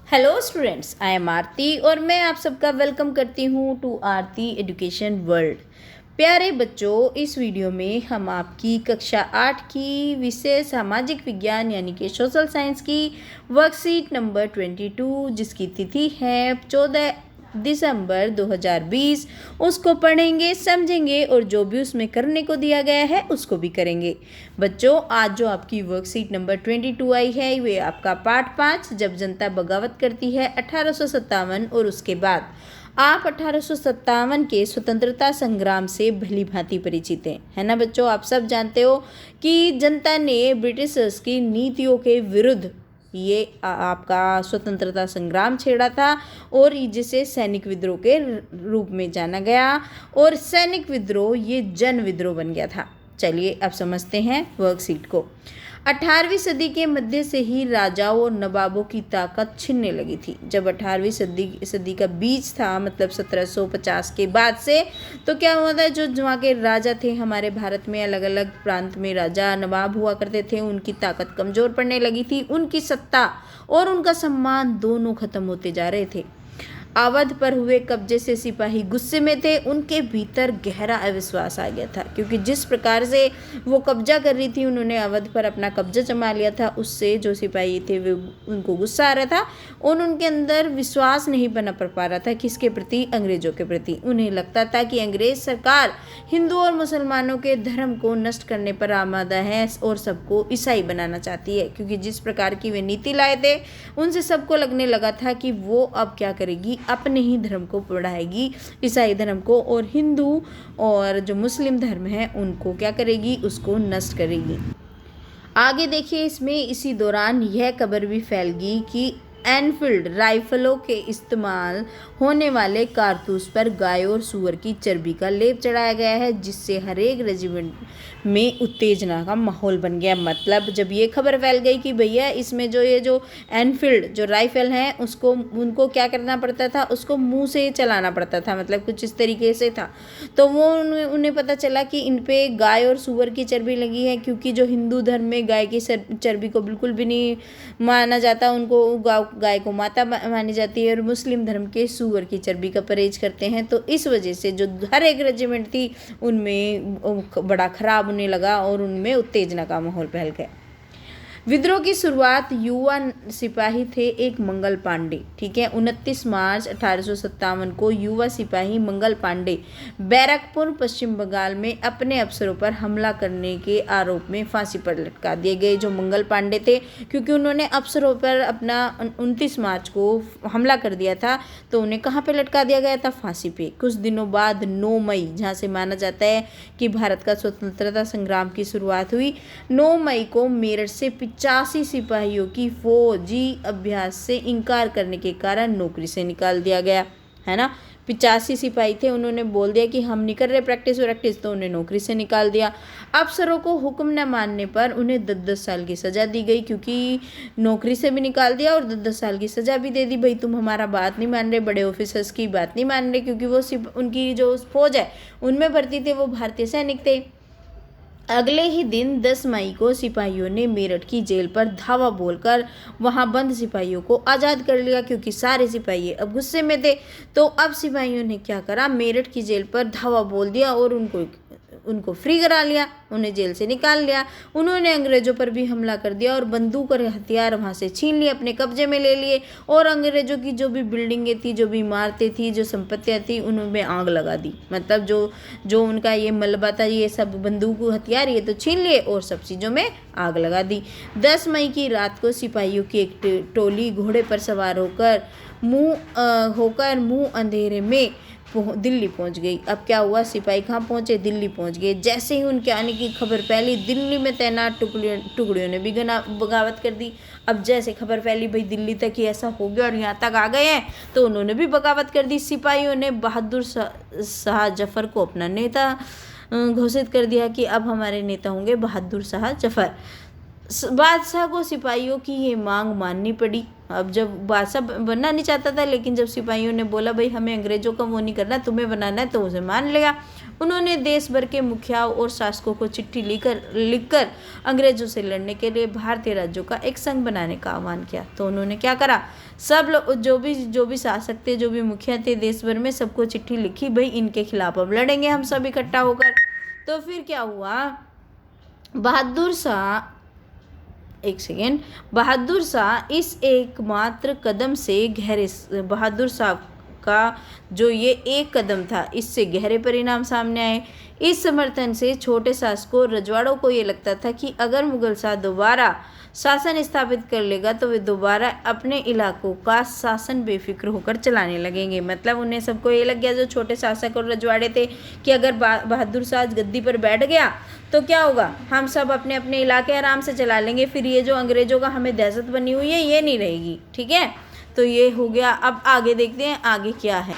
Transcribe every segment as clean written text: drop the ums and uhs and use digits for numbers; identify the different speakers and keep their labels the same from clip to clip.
Speaker 1: Hello students, I am आरती और मैं आप सबका वेलकम करती हूँ टू आरती एजुकेशन वर्ल्ड। प्यारे बच्चों, इस वीडियो में हम आपकी कक्षा 8 की विषय सामाजिक विज्ञान यानी कि सोशल साइंस की वर्कशीट नंबर 22 जिसकी तिथि है 14 दिसंबर 2020 उसको पढ़ेंगे, समझेंगे और जो भी उसमें करने को दिया गया है उसको भी करेंगे। बच्चों, आज जो आपकी वर्कशीट नंबर 22 आई है वे आपका पाठ 5 जब जनता बगावत करती है 1857 और उसके बाद आप 1857 के स्वतंत्रता संग्राम से भली भांति परिचित हैं, है ना बच्चों। आप सब जानते हो कि जनता ने ब्रिटिशर्स की नीतियों के विरुद्ध ये आपका स्वतंत्रता संग्राम छेड़ा था और जिसे सैनिक विद्रोह के रूप में जाना गया और सैनिक विद्रोह ये जन विद्रोह बन गया था। चलिए अब समझते हैं वर्कशीट को। 18वीं सदी के मध्य से ही राजाओं और नवाबों की ताकत छिनने लगी थी। जब 18वीं सदी का बीच था, मतलब 1750 के बाद से, तो क्या हुआ था, जो वहाँ के राजा थे हमारे भारत में, अलग अलग प्रांत में राजा नवाब हुआ करते थे, उनकी ताकत कमज़ोर पड़ने लगी थी। उनकी सत्ता और उनका सम्मान दोनों खत्म होते जा रहे थे। अवध पर हुए कब्जे से सिपाही गुस्से में थे। उनके भीतर गहरा अविश्वास आ गया था, क्योंकि जिस प्रकार से वो कब्जा कर रही थी, उन्होंने अवध पर अपना कब्जा जमा लिया था, उससे जो सिपाही थे वे उनको गुस्सा आ रहा था और उनके अंदर विश्वास नहीं बना पा रहा था किसके प्रति, अंग्रेजों के प्रति। उन्हें लगता था कि अंग्रेज सरकार हिंदू और मुसलमानों के धर्म को नष्ट करने पर आमादा है और सबको ईसाई बनाना चाहती है, क्योंकि जिस प्रकार की वे नीति लाए थे उनसे सबको लगने लगा था कि वो अब क्या करेगी, अपने ही धर्म को बढ़ाएगी, ईसाई धर्म को, और हिंदू और जो मुस्लिम धर्म है उनको क्या करेगी, उसको नष्ट करेगी। आगे देखिए, इसमें इसी दौरान यह खबर भी फैल गई कि एनफील्ड राइफलों के इस्तेमाल होने वाले कारतूस पर गाय और सूअर की चर्बी का लेप चढ़ाया गया है, जिससे हर एक रेजिमेंट में उत्तेजना का माहौल बन गया। मतलब जब ये खबर फैल गई कि भैया इसमें जो ये जो एनफील्ड जो राइफल है उसको उनको क्या करना पड़ता था, उसको मुंह से चलाना पड़ता था, मतलब कुछ इस तरीके से था। तो वो उन्हें पता चला कि इन पे गाय और सूअर की चर्बी लगी है, क्योंकि जो हिंदू धर्म में गाय की चर्बी को बिल्कुल भी नहीं माना जाता, उनको गाय को माता मानी जाती है, और मुस्लिम धर्म के सूअर की चर्बी का परहेज करते हैं। तो इस वजह से जो हर एक रेजिमेंट थी उनमें बड़ा खराब होने लगा और उनमें उत्तेजना का माहौल फैल गया। विद्रोह की शुरुआत युवा सिपाही थे एक मंगल पांडे, ठीक है। 29 मार्च 1857 को युवा सिपाही मंगल पांडे बैरकपुर पश्चिम बंगाल में अपने अफसरों पर हमला करने के आरोप में फांसी पर लटका दिए गए। जो मंगल पांडे थे, क्योंकि उन्होंने अफसरों पर अपना 29 मार्च को हमला कर दिया था, तो उन्हें कहाँ पे लटका दिया गया था, फांसी पे। कुछ दिनों बाद 9 मई, जहाँ से माना जाता है कि भारत का स्वतंत्रता संग्राम की शुरुआत हुई, 9 मई को मेरठ से 85 सिपाहियों की फौजी अभ्यास से इनकार करने के कारण नौकरी से निकाल दिया गया, है ना। 85 सिपाही थे, उन्होंने बोल दिया कि हम नहीं कर रहे प्रैक्टिस, तो उन्हें नौकरी से निकाल दिया। अफसरों को हुक्म न मानने पर उन्हें 10-10 साल की सज़ा दी गई, क्योंकि नौकरी से भी निकाल दिया और 10-10 साल की सज़ा भी दे दी। भाई तुम हमारा बात नहीं मान रहे, बड़े ऑफिसर्स की बात नहीं मान रहे, क्योंकि वो उनकी जो फौज है उनमें भर्ती थे, वो भारतीय सैनिक थे। अगले ही दिन 10 मई को सिपाहियों ने मेरठ की जेल पर धावा बोलकर वहां बंद सिपाहियों को आज़ाद कर लिया, क्योंकि सारे सिपाही अब गुस्से में थे। तो अब सिपाहियों ने क्या करा, मेरठ की जेल पर धावा बोल दिया और उनको फ्री करा लिया, उन्हें जेल से निकाल लिया। उन्होंने अंग्रेजों पर भी हमला कर दिया और बंदूक और हथियार वहाँ से छीन लिए, अपने कब्जे में ले लिए, और अंग्रेजों की जो भी बिल्डिंगें थी, जो भी इमारतें थी, जो संपत्तियाँ थी, उनमें आग लगा दी। मतलब जो उनका ये मलबा था, ये सब बंदूक हथियार ये तो छीन लिए और सब चीज़ों में आग लगा दी। 10 मई की रात को सिपाहियों की एक टोली घोड़े पर सवार होकर मुंह अंधेरे में दिल्ली पहुंच गई। अब क्या हुआ, सिपाही कहाँ पहुंचे, दिल्ली पहुंच गए। जैसे ही उनके आने की खबर फैली, दिल्ली में तैनात टुकड़ियों ने भी बगावत कर दी। अब जैसे खबर फैली भाई दिल्ली तक ही ऐसा हो गया और यहाँ तक आ गए हैं, तो उन्होंने भी बगावत कर दी। सिपाहियों ने बहादुर शाह जफर को अपना नेता घोषित कर दिया कि अब हमारे नेता होंगे बहादुर शाह जफर। बादशाह को सिपाहियों की ये मांग माननी पड़ी। अब जब बादशाह बनना नहीं चाहता था, लेकिन जब सिपाहियों ने बोला भाई हमें अंग्रेजों का वो नहीं करना, तुम्हें बनाना है, तो उसे मान लिया। उन्होंने देश भर के मुखियाओं और शासकों को चिट्ठी लिखकर अंग्रेजों से लड़ने के लिए भारतीय राज्यों का एक संघ बनाने का आह्वान किया। तो उन्होंने क्या करा, सब लोग जो भी शासक थे, जो भी मुखिया थे देश भर में, सबको चिट्ठी लिखी, भाई इनके खिलाफ अब लड़ेंगे हम सब इकट्ठा होकर। तो फिर क्या हुआ, बहादुर शाह इस एकमात्र कदम से बहादुर शाह का जो ये एक कदम था, इससे गहरे परिणाम सामने आए। इस समर्थन से छोटे शासकों रजवाड़ों को ये लगता था कि अगर मुगल शाह दोबारा शासन स्थापित कर लेगा तो वे दोबारा अपने इलाकों का शासन बेफिक्र होकर चलाने लगेंगे। मतलब उन्हें सबको ये लग गया, जो छोटे शासक और रजवाड़े थे, कि अगर बहादुर शाह गद्दी पर बैठ गया तो क्या होगा, हम सब अपने अपने इलाके आराम से चला लेंगे, फिर ये जो अंग्रेजों का हमें दहशत बनी हुई है ये नहीं रहेगी। ठीक है, तो ये हो गया। अब आगे देखते हैं आगे क्या है।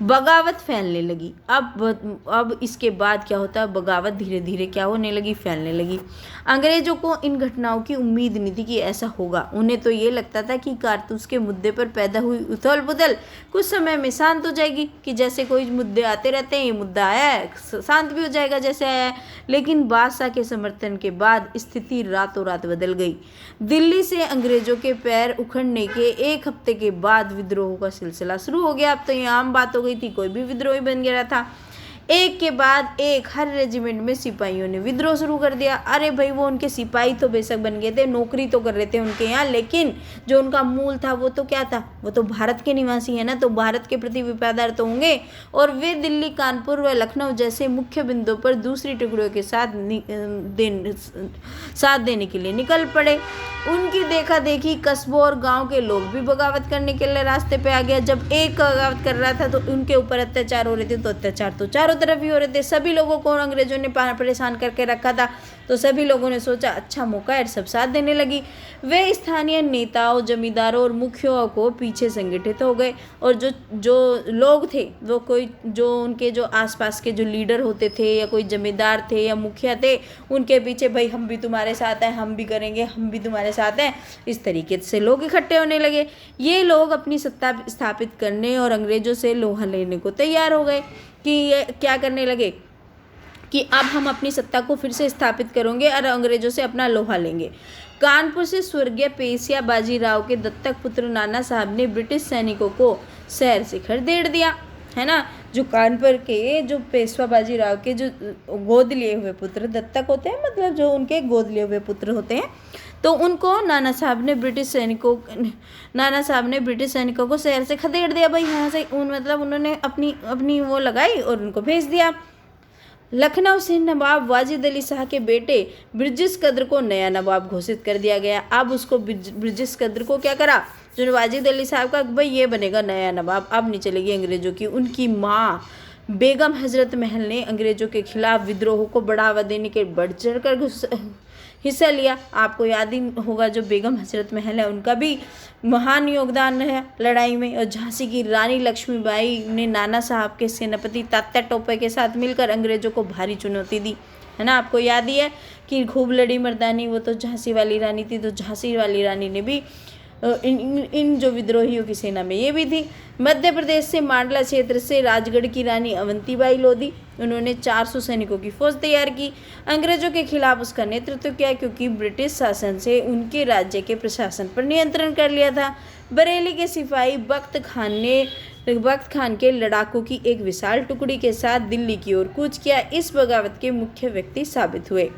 Speaker 1: बगावत फैलने लगी। अब इसके बाद क्या होता है, बगावत धीरे धीरे क्या होने लगी, फैलने लगी। अंग्रेजों को इन घटनाओं की उम्मीद नहीं थी कि ऐसा होगा। उन्हें तो ये लगता था कि कारतूस के मुद्दे पर पैदा हुई उथल पुथल कुछ समय में शांत हो जाएगी, कि जैसे कोई मुद्दे आते रहते हैं, ये मुद्दा आया है, शांत भी हो जाएगा जैसे आया है। लेकिन बादशाह के समर्थन के बाद स्थिति रातों रात बदल गई। दिल्ली से अंग्रेजों के पैर उखड़ने के एक हफ्ते के बाद विद्रोह का सिलसिला शुरू हो गया। अब तो ये आम बात हो गई थी, कोई भी विद्रोही बन गया था। एक के बाद एक हर रेजिमेंट में सिपाहियों ने विद्रोह शुरू कर दिया। अरे भाई, वो उनके सिपाही तो बेशक बन गए थे, नौकरी तो कर रहे थे उनके यहाँ, लेकिन जो उनका मूल था वो तो क्या था, वो तो भारत के निवासी है ना, तो भारत के प्रति वफादार तो होंगे। और वे दिल्ली, कानपुर व लखनऊ जैसे मुख्य बिंदुओं पर दूसरी टुकड़ियों के साथ देने के लिए निकल पड़े। उनकी देखा देखी कस्बों और गांव के लोग भी बगावत करने के लिए रास्ते पे आ गया। जब एक बगावत कर रहा था तो उनके ऊपर अत्याचार हो रहे थे, तो अत्याचार तो चारों तरफ ही हो रहे थे। सभी लोगों को अंग्रेजों ने परेशान करके रखा था, तो सभी लोगों ने सोचा अच्छा मौका है, सब साथ देने लगी। वे स्थानीय नेताओं, जमींदारों और मुखियाओं को पीछे संगठित हो गए। और जो लोग थे, वो कोई जो उनके जो आसपास के जो लीडर होते थे, या कोई जमींदार थे या मुखिया थे, उनके पीछे भाई हम भी तुम्हारे साथ हैं, हम भी करेंगे, हम भी तुम्हारे साथ हैं, इस तरीके से लोग इकट्ठे होने लगे। ये लोग अपनी सत्ता स्थापित करने और अंग्रेजों से लोहा लेने को तैयार हो गए, कि ये क्या करने लगे कि अब हम अपनी सत्ता को फिर से स्थापित करेंगे और अंग्रेजों से अपना लोहा लेंगे। कानपुर से स्वर्गीय पेशवा बाजीराव के दत्तक पुत्र नाना साहब ने ब्रिटिश सैनिकों को शहर से खदेड़ दिया, है ना। जो कानपुर के जो पेशवा बाजीराव के जो गोद लिए हुए पुत्र दत्तक होते हैं, मतलब जो उनके गोद लिए हुए पुत्र होते हैं, तो उनको नाना साहब ने ब्रिटिश सैनिकों को शहर से खदेड़ दिया। भाई यहाँ से मतलब उन्होंने अपनी वो लगाई और उनको भेज दिया। लखनऊ से नवाब वाजिद अली शाह के बेटे ब्रिजेश कद्र को नया नवाब घोषित कर दिया गया। अब उसको ब्रिजेश कद्र को क्या करा, जो वाजिद अली साहब का, भाई ये बनेगा नया नवाब, अब नहीं चलेगी अंग्रेजों की। उनकी माँ बेगम हजरत महल ने अंग्रेजों के खिलाफ विद्रोह को बढ़ावा देने के बढ़ चढ़ कर हिस्सा लिया। आपको याद ही होगा, जो बेगम हजरत महल है उनका भी महान योगदान है लड़ाई में। और झांसी की रानी लक्ष्मीबाई ने नाना साहब के सेनापति तात्या टोपे के साथ मिलकर अंग्रेजों को भारी चुनौती दी, है ना। आपको याद ही है कि खूब लड़ी मर्दानी, वो तो झांसी वाली रानी थी, तो झांसी वाली रानी ने भी इन जो विद्रोहियों की सेना में ये भी थी। मध्य प्रदेश से मांडला क्षेत्र से राजगढ़ की रानी अवंतीबाई लोधी, उन्होंने 400 सैनिकों की फौज तैयार की। अंग्रेजों के खिलाफ उसका नेतृत्व किया, क्योंकि ब्रिटिश शासन से उनके राज्य के प्रशासन पर नियंत्रण कर लिया था। बरेली के सिपाही बख्त खान के लड़ाकों की एक विशाल टुकड़ी के साथ दिल्ली की ओर कूच किया। इस बगावत के मुख्य व्यक्ति साबित हुए।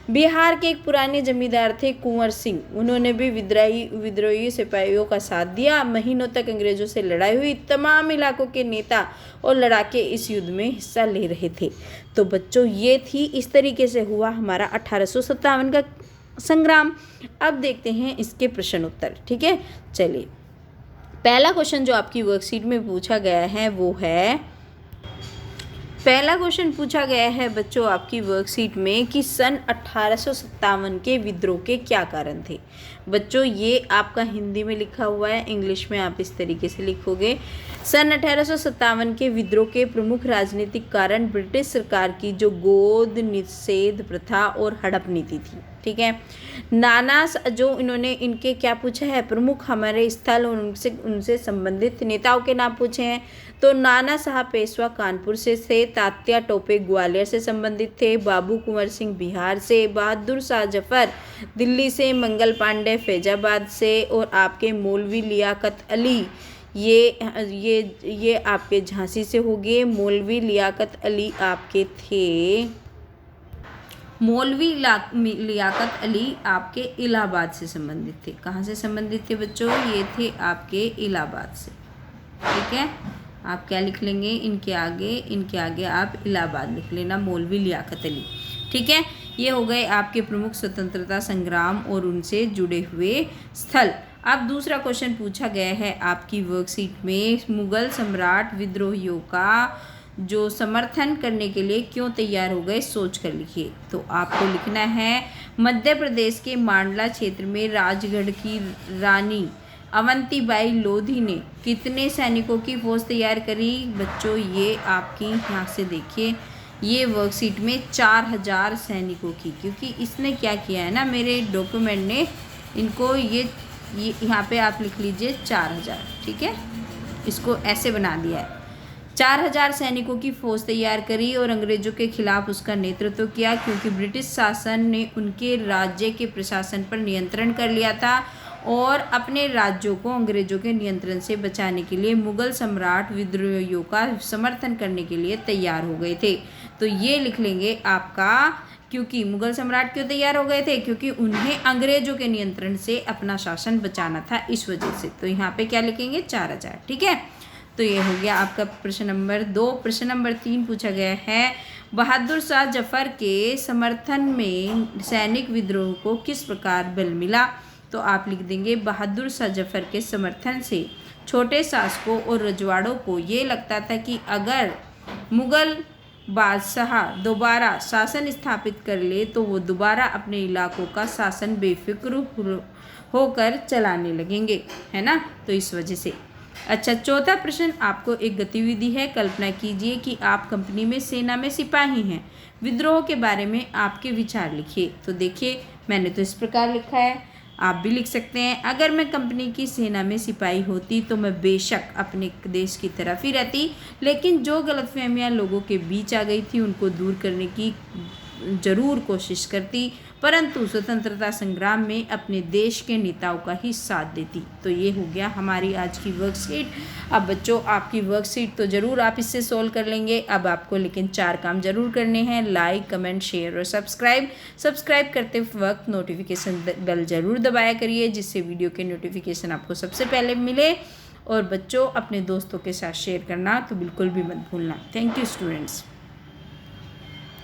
Speaker 1: बिहार के एक पुराने जमींदार थे कुंवर सिंह, उन्होंने भी विद्रोही सिपाहियों का साथ दिया। महीनों तक अंग्रेजों से लड़ाई हुई। तमाम इलाकों के नेता और लड़ाके इस युद्ध में हिस्सा ले रहे थे। तो बच्चों, ये थी, इस तरीके से हुआ हमारा 1857 का संग्राम। अब देखते हैं इसके प्रश्न उत्तर। ठीक है, चलिए। पहला क्वेश्चन जो आपकी वर्कशीट में पूछा गया है वो है, पहला क्वेश्चन पूछा गया है बच्चों आपकी वर्कशीट में कि सन 1857 के विद्रोह के क्या कारण थे। बच्चों ये आपका हिंदी में लिखा हुआ है, इंग्लिश में आप इस तरीके से लिखोगे। सन 1857 के विद्रोह के प्रमुख राजनीतिक कारण ब्रिटिश सरकार की जो गोद निषेध प्रथा और हड़प नीति थी। ठीक है, नाना जो इन्होंने इनके क्या पूछा है, प्रमुख हमारे स्थल और उनसे संबंधित नेताओं के नाम पूछे हैं। तो नाना साहब पेशवा कानपुर से थे, तात्या टोपे ग्वालियर से संबंधित थे, बाबू कुंवर सिंह बिहार से, बहादुर शाह जफर दिल्ली से, मंगल पांडे फैजाबाद से, और आपके मौलवी लियाकत अली ये आपके झांसी से हो गए। मौलवी लियाकत अली आपके थे, मौलवी लियाकत अली आपके इलाहाबाद से संबंधित थे। कहाँ से संबंधित थे बच्चों? ये थे आपके इलाहाबाद से। ठीक है, आप क्या लिख लेंगे इनके आगे आप इलाहाबाद लिख लेना, मौलवी लियाकत अली। ठीक है, ये हो गए आपके प्रमुख स्वतंत्रता संग्राम और उनसे जुड़े हुए स्थल। अब दूसरा क्वेश्चन पूछा गया है आपकी वर्कशीट में, मुगल सम्राट विद्रोहियों का जो समर्थन करने के लिए क्यों तैयार हो गए, सोच कर लिखिए। तो आपको लिखना है, मध्य प्रदेश के मांडला क्षेत्र में राजगढ़ की रानी अवंतीबाई लोधी ने कितने सैनिकों की फौज तैयार करी? बच्चों ये आपकी यहाँ से देखिए, ये वर्कशीट में 4000 सैनिकों की, क्योंकि इसने क्या किया है ना, मेरे डॉक्यूमेंट ने इनको ये यहाँ पे आप लिख लीजिए 4000। ठीक है, इसको ऐसे बना दिया है, 4000 सैनिकों की फौज तैयार करी और अंग्रेजों के खिलाफ उसका नेतृत्व किया, क्योंकि ब्रिटिश शासन ने उनके राज्य के प्रशासन पर नियंत्रण कर लिया था और अपने राज्यों को अंग्रेजों के नियंत्रण से बचाने के लिए मुगल सम्राट विद्रोहियों का समर्थन करने के लिए तैयार हो गए थे। तो ये लिख लेंगे आपका, क्योंकि मुगल सम्राट क्यों तैयार हो गए थे? क्योंकि उन्हें अंग्रेजों के नियंत्रण से अपना शासन बचाना था, इस वजह से। तो यहाँ पे क्या लिखेंगे? 4000। ठीक है, तो ये हो गया आपका प्रश्न नंबर 2। प्रश्न नंबर 3 पूछा गया है, बहादुर शाह जफर के समर्थन में सैनिक विद्रोह को किस प्रकार बल मिला? तो आप लिख देंगे, बहादुर शाह जफर के समर्थन से छोटे शासकों और रजवाड़ों को ये लगता था कि अगर मुगल बादशाह दोबारा शासन स्थापित कर ले तो वो दोबारा अपने इलाकों का शासन बेफिक्र होकर चलाने लगेंगे, है ना, तो इस वजह से। अच्छा, चौथा प्रश्न आपको एक गतिविधि है, कल्पना कीजिए कि आप कंपनी में सेना में सिपाही हैं, विद्रोह के बारे में आपके विचार लिखिए। तो देखिए मैंने तो इस प्रकार लिखा है, आप भी लिख सकते हैं, अगर मैं कंपनी की सेना में सिपाही होती तो मैं बेशक अपने देश की तरफ ही रहती, लेकिन जो गलतफहमियां लोगों के बीच आ गई थी उनको दूर करने की ज़रूर कोशिश करती, परंतु स्वतंत्रता संग्राम में अपने देश के नेताओं का ही साथ देती। तो ये हो गया हमारी आज की वर्कशीट। अब बच्चों आपकी वर्कशीट तो ज़रूर आप इससे सोल्व कर लेंगे। अब आपको लेकिन 4 काम ज़रूर करने हैं, लाइक, कमेंट, शेयर और सब्सक्राइब करते वक्त नोटिफिकेशन बेल ज़रूर दबाया करिए, जिससे वीडियो के नोटिफिकेशन आपको सबसे पहले मिले। और बच्चों अपने दोस्तों के साथ शेयर करना तो बिल्कुल भी मत भूलना। Thank you students.